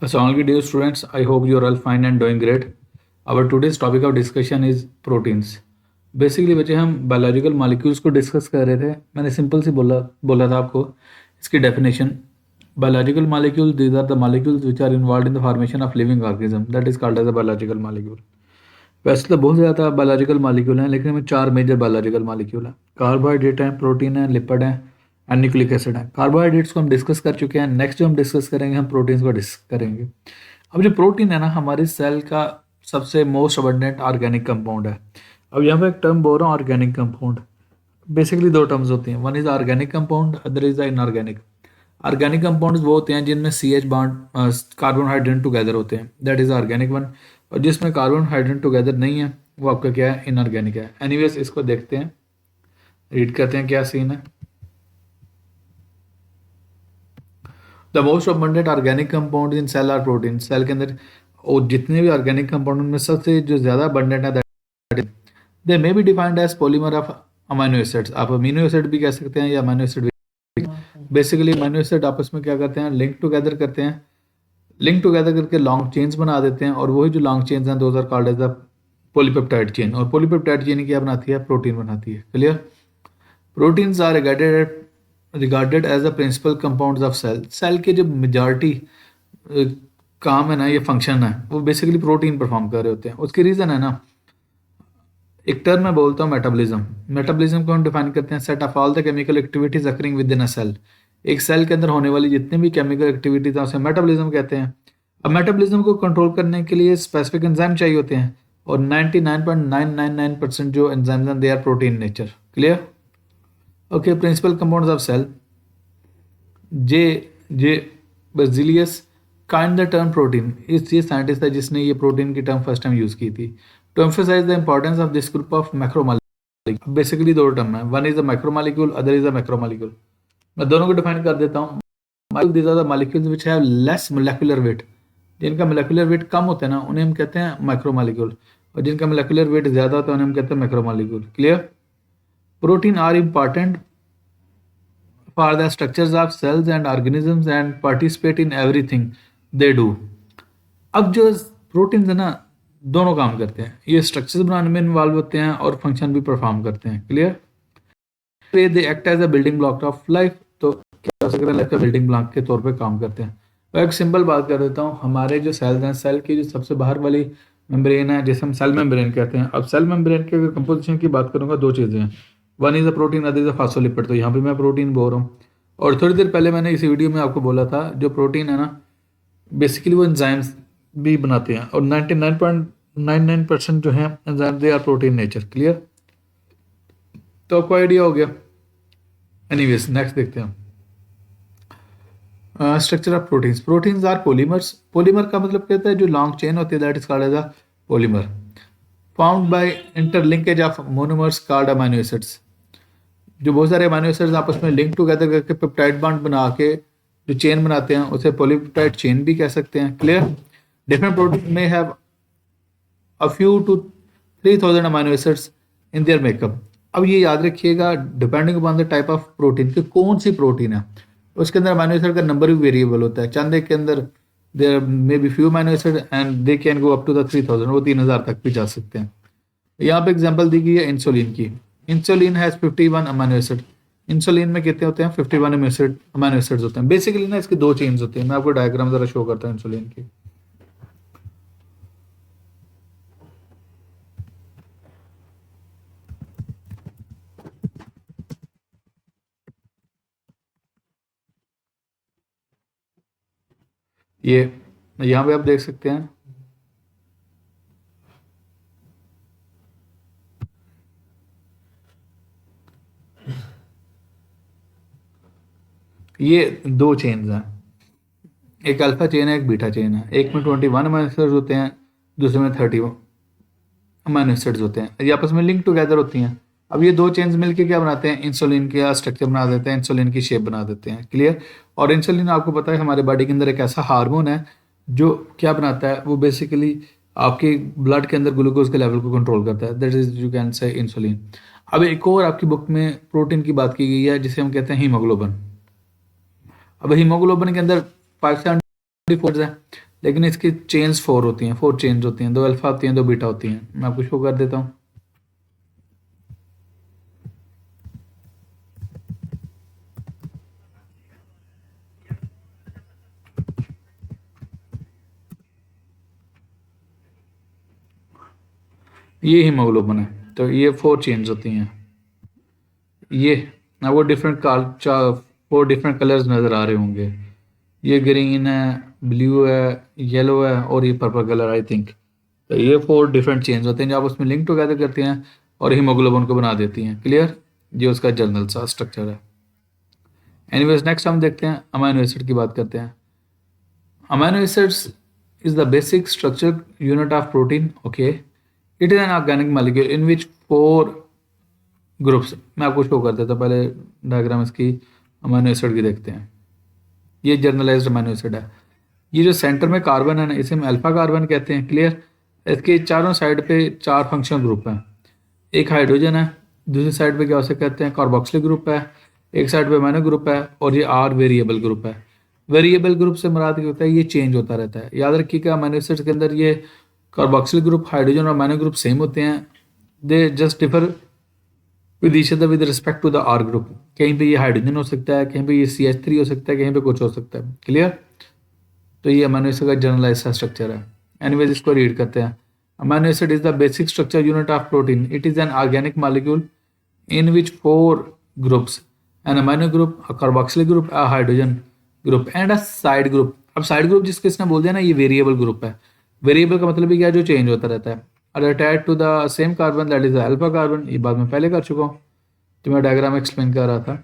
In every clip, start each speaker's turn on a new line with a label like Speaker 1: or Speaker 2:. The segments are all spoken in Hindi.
Speaker 1: Assalamualaikum dear students, I hope you are all fine and doing great. Our today's topic of discussion is proteins. Basically बच्चे हम बायोलॉजिकल मॉलिक्यूल्स को डिस्कस कर रहे थे. मैंने सिंपल सी बोला बोला था आपको इसकी definition. Biological molecule these are the molecules which are involved in the formation of living organism that is called as a biological molecule. वैसे तो बहुत ज़्यादा बायोलॉजिकल मॉलिक्यूल हैं, लेकिन हमें चार मेजर बायोलॉजिकल मॉलिक्यूल हैं. कार्बोहाइड्रेट हैं, प्रोटीन है, लिपिड हैं एंड न्यूक्लिक एसिड है. कार्बोहाइड्रेट्स को हम डिस्कस कर चुके हैं. नेक्स्ट जो हम डिस्कस करेंगे, हम प्रोटीन्स को डिस्कस करेंगे. अब जो प्रोटीन है ना, हमारे सेल का सबसे मोस्ट अबंडेंट ऑर्गेनिक कंपाउंड है. अब यहाँ पे एक टर्म बोल रहा हूँ, ऑर्गेनिक कंपाउंड. बेसिकली दो टर्म्स होती हैं, one is organic compound, other is inorganic. Organic compounds वो होते हैं जिनमें C H bond carbon hydrogen together होते हैं, दैट इज ऑर्गेनिक वन. और जिसमें कार्बन हाइड्रोजन टुगेदर नहीं है वो आपका क्या है, इनऑर्गेनिक है. एनीवेज इसको देखते हैं, रीड करते हैं क्या सीन है. The most abundant organic compound in cell are protein. Cell के अंदर और जितने भी ऑर्गेनिक कंपाउंड उनमें सबसे जो ज़्यादा अबंडेंट है that they may be defined as polymer of amino acids. आप अमीनो एसिड भी कह सकते हैं या अमीनो एसिड भी. बेसिकली अमीनो एसिड आपस में क्या करते हैं, लिंक टुगेदर करते हैं. लिंक टुगेदर करके लॉन्ग चेन्स बना देते हैं, और वही जो लॉन्ग चेन्स हैं those are called as the polypeptide chain. और पॉलीपेप्टाइड चेन क्या बनाती है, प्रोटीन बनाती है. Clear. Proteins are regarded as the principal compounds of cell. Cell के जो मेजॉरिटी काम है ना, ये फंक्शन है, वो बेसिकली प्रोटीन परफॉर्म कर रहे होते हैं. उसकी रीज़न है ना, एक टर्म मैं बोलता हूँ मेटाबॉलिज्म. मेटाबॉलिज्म को हम डिफाइन करते हैं set of all the chemical activities occurring within a cell. एक सेल के अंदर होने वाली जितनी भी केमिकल एक्टिविटीज हैं उसे मेटाबॉलिज्म कहते हैं. अब मेटाबॉलिज्म को कंट्रोल करने के लिए स्पेसिफिक एंजाइम चाहिए होते हैं, और 99.999% जो एंजाइम्स हैं they are protein nature. Clear. Okay. Principal compounds of cell. J J Berzelius coined the term protein. ये साइंटिस्ट है जिसने ये प्रोटीन की टर्म फर्स्ट टाइम यूज़ की थी to emphasize the importance of this group of macromolecule. Basically दो टर्म है, one is a macromolecule, other is a macromolecule. मैं दोनों को डिफाइन कर देता हूँ. These are the molecules which have less molecular weight. जिनका मोलेकुलर वेट कम होता है ना, उन्हें हम कहते हैं माइक्रोमॉलिक्यूल, और जिनका मोलेकुलर वेट ज़्यादा होता है उन्हें हम कहते हैं macromolecule. Clear. Protein are important for the structures of cells and organisms and participate in everything they do. अब जो प्रोटीन्स है ना, दोनों काम करते हैं. ये स्ट्रक्चर्स बनाने में इन्वॉल्व होते हैं और फंक्शन भी परफॉर्म करते हैं. Clear. They act as a building block of life. तो क्या हो सकता है, लाइफ का बिल्डिंग ब्लॉक के तौर पे काम करते हैं. तो एक सिंपल बात कर देता हूँ, हमारे जो सेल्स हैं, सेल की जो सबसे बाहर वाली मेम्ब्रेन है जिसे हम सेल मेम्ब्रेन कहते हैं. अब सेल मेम्ब्रेन के अगर कंपोजिशन की बात करूँगा, दो चीज़ें हैं, one is a protein, other is a phospholipid. तो यहाँ पे मैं प्रोटीन बोल रहा हूँ. और थोड़ी देर पहले मैंने इस वीडियो में आपको बोला था जो प्रोटीन है ना, बेसिकली वो एंजाइम्स भी बनाते हैं, और 99.99% जो है enzyme they are protein nature. Clear. तो आपको आइडिया हो गया. एनीवेज नेक्स्ट देखते हैं. Structure of proteins. Proteins are polymers. Polymer का मतलब कहता है जो लॉन्ग चेन होती है, that is called as a polymer. Found by interlinkage of monomers called amino acids. जो बहुत सारे अमीनो एसिड्स आपस में लिंक टुगेदर करके पेप्टाइड बॉन्ड बना के जो चेन बनाते हैं उसे पॉलीपेप्टाइड चेन भी कह सकते हैं. क्लियर. डिफरेंट प्रोटीन में have a few to 3000 amino acids in their makeup. अब ये याद रखिएगा, depending upon the type of protein कि कौन सी प्रोटीन है, उसके अंदर अमीनो एसिड का नंबर भी वेरिएबल होता है. चंद के अंदर there may be few amino acid and they can go up to the 3000, वो 3000 तक भी जा सकते हैं. यहाँ पे एग्जांपल दी गई है इंसुलिन की. Insulin has 51 amino acid. Insulin में कितने होते हैं, 51 अमीनो एसिड्स होते हैं. बेसिकली ना इसकी दो चेन्स होती हैं. मैं आपको डायग्राम जरा शो करता हूँ इंसुलिन की. ये यहाँ पे आप देख सकते हैं, ये दो चेन्स हैं, एक अल्फा चेन है, एक बीटा चेन है. एक में 21 अमीनो एसिड्स होते हैं, दूसरे में 30 अमीनो एसिड्स होते हैं. ये आपस में लिंक टुगेदर होती हैं. अब ये दो चेन्स मिलके क्या बनाते हैं, इंसुलिन का स्ट्रक्चर बना देते हैं, इंसुलिन की शेप बना देते हैं. क्लियर. और इंसुलिन आपको पता है हमारे बॉडी के अंदर एक ऐसा हार्मोन है जो क्या बनाता है, वो बेसिकली आपके ब्लड के अंदर ग्लूकोज के लेवल को कंट्रोल करता है. That is you can say insulin. अब एक और आपकी बुक में प्रोटीन की बात की गई है जिसे हम कहते हैं हीमोग्लोबिन. अब हीमोग्लोबिन के अंदर 574 है. लेकिन इसकी चेन्स 4 होती हैं, 4 चेन्स होती हैं, 2 अल्फा होती हैं, 2 बीटा होती हैं। मैं आपको शो कर देता हूँ। ये हीमोग्लोबिन है, तो ये 4 चेन्स होती हैं। ये आपको डिफरेंट 4 डिफरेंट कलर्स नज़र आ रहे होंगे। ये ग्रीन है, ब्लू है, येलो है और ये पर्पल कलर आई थिंक। तो ये 4 डिफरेंट चेन्स होते हैं जो आप उसमें लिंक टुगेदर करती हैं और हीमोग्लोबिन को बना देती हैं। क्लियर? ये उसका जनरल सा स्ट्रक्चर है। एनीवेज नेक्स्ट हम देखते हैं, अमाइनो एसिड की बात करते हैं। Amino acids is the basic structure unit of protein. Okay, it is an organic molecule in which 4 groups. मैं आपको शो कर देता हूँ, पहले डायग्राम इसकी अमाइनो एसिड की देखते हैं। ये जर्नलाइज्ड अमाइनो एसिड है। ये जो सेंटर में कार्बन है ना, इसे हम अल्फा कार्बन कहते हैं। क्लियर? इसके चारों साइड पे 4 फंक्शनल ग्रुप हैं। एक हाइड्रोजन है, दूसरी साइड पे क्या उसे कहते हैं, कार्बोक्सिलिक ग्रुप है, एक साइड पे अमाइनो ग्रुप है और ये आर वेरिएबल ग्रुप है। वेरिएबल ग्रुप से मुराद क्या होता है, ये चेंज होता रहता है। याद रखिएगा अमाइनो एसिड्स के अंदर ये कार्बोक्सिलिक ग्रुप, हाइड्रोजन और अमाइनो ग्रुप सेम होते हैं। They just differ with each other with respect to the R group. कहीं पे ये हाइड्रोजन हो सकता है, कहीं पे ये CH3 हो सकता है, कहीं पे कुछ हो सकता है। क्लियर? तो ये अमाइनो एसिड का जनरलाइज सा स्ट्रक्चर है। एनीवेज इसको रीड करते हैं। Amino acid is the basic structure unit of protein. It is an organic molecule in which 4 groups, an amino group, a carboxylic group, a hydrogen group and a side group। अब साइड ग्रुप जिसके इसने बोल दिया ना, ये वेरिएबल ग्रुप है। वेरिएबल का मतलब क्या है, जो चेंज होता रहता है। और attach to the same carbon that is alpha carbon. ये बात मैं पहले कर चुका हूँ, तो मैं डायग्राम एक्सप्लेन कर रहा था।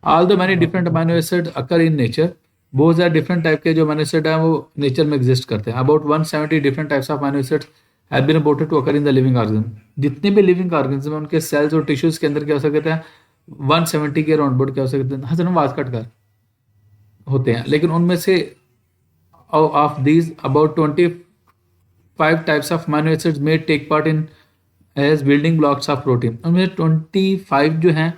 Speaker 1: All the many different amino acid occur in nature. बहुत सारे डिफरेंट टाइप के जो अमाइनो एसिड है वो नेचर में एग्जिस्ट करते हैं। About 170 different types of amino acid have been reported to occur in the living organ. जितने भी लिविंग ऑर्गन्स में उनके सेल्स और टिश्यूज के अंदर क्या हो सकते हैं, 170 के अराउंड बोर्ड क्या हो सकते हैं, हसन आवाज कट कर होते हैं। लेकिन उनमें से of these about 25 types of amino acids may take part in as building blocks of protein. उनमें 25 जो हैं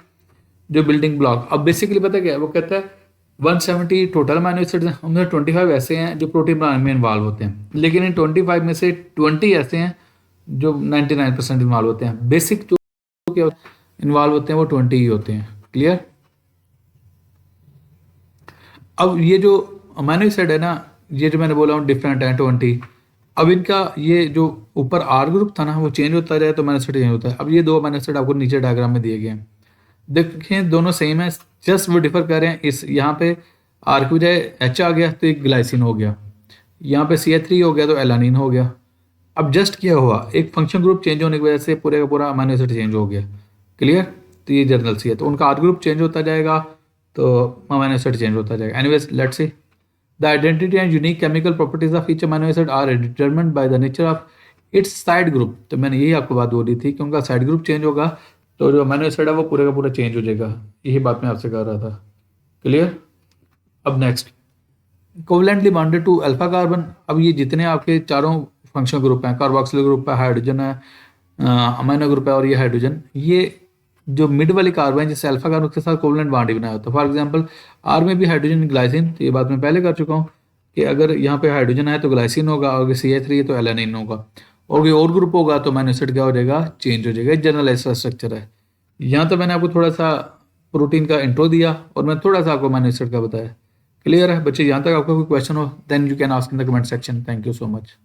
Speaker 1: जो बिल्डिंग ब्लॉक। अब बेसिकली पता क्या है, वो कहता है 170 टोटल अमाइनो एसिड्स हैं, उनमें 25 ऐसे हैं जो प्रोटीन बनाने में इन्वॉल्व होते हैं। लेकिन इन 25 में से 20 ऐसे हैं जो 99% इन्वॉल्व होते हैं। बेसिक जो क्या इन्वॉल्व होते हैं वो 20 ही होते हैं। क्लियर? अब ये जो अमाइनो एसिड है ना, ये जो मैंने बोला हूँ डिफरेंट है 20। अब इनका ये जो ऊपर आर ग्रुप था ना, वो चेंज होता जाए तो अमाइनो एसिड चेंज होता है। अब ये 2 अमाइनो एसिड आपको नीचे डायग्राम में दिए गए हैं, देखें दोनों सेम है, जस्ट वो डिफर कर रहे हैं। इस यहाँ पे आर की बजाय एच आ गया तो एक ग्लाइसिन हो गया, यहाँ पे CH3 हो गया तो एलानिन हो गया। अब जस्ट क्या हुआ, एक फंक्शन ग्रुप चेंज होने की वजह से पूरे का पूरा अमाइनो एसिड चेंज हो गया। क्लियर? तो ये जर्नल सी है, तो उनका आर ग्रुप चेंज होता जाएगा तो अमाइनो एसिड चेंज होता जाएगा। Anyways let's see the identity and unique chemical properties of each amino acid are determined by the nature of its side group. तो मैंने यही आपको बात बोली थी कि उनका साइड ग्रुप चेंज होगा तो जो अमाइनो एसिड है वो पूरे का पूरा चेंज हो जाएगा। यही बात मैं आपसे कर रहा था। क्लियर? अब next, covalently bonded to alpha carbon. अब ये जितने आपके चारों फंक्शनल ग्रुप हैं, कार्बोक्सिलिक ग्रुप है, हाइड्रोजन है, अमाइनो ग्रुप है और ये हाइड्रोजन, ये जो मिड वाली कार्बन है जिससे अल्फा कार्बन के साथ कोवलेंट बॉन्ड ही बनाया होता है। फॉर एग्जांपल आर में भी हाइड्रोजन ग्लाइसिन, तो ये बात मैं पहले कर चुका हूँ कि अगर यहाँ पे हाइड्रोजन है तो ग्लाइसिन होगा, और अगर CH3 है तो एलानिन होगा, और कोई और ग्रुप होगा तो अमाइनो एसिड क्या हो जाएगा, चेंज हो जाएगा। जनरल ऐसा स्ट्रक्चर है। यहाँ तो मैंने आपको थोड़ा सा प्रोटीन का इंट्रो दिया और मैं थोड़ा सा आपको अमाइनो एसिड का बताया। क्लियर है बच्चे? यहाँ तक आपका कोई क्वेश्चन हो then you can ask in the comment section. Thank you so much.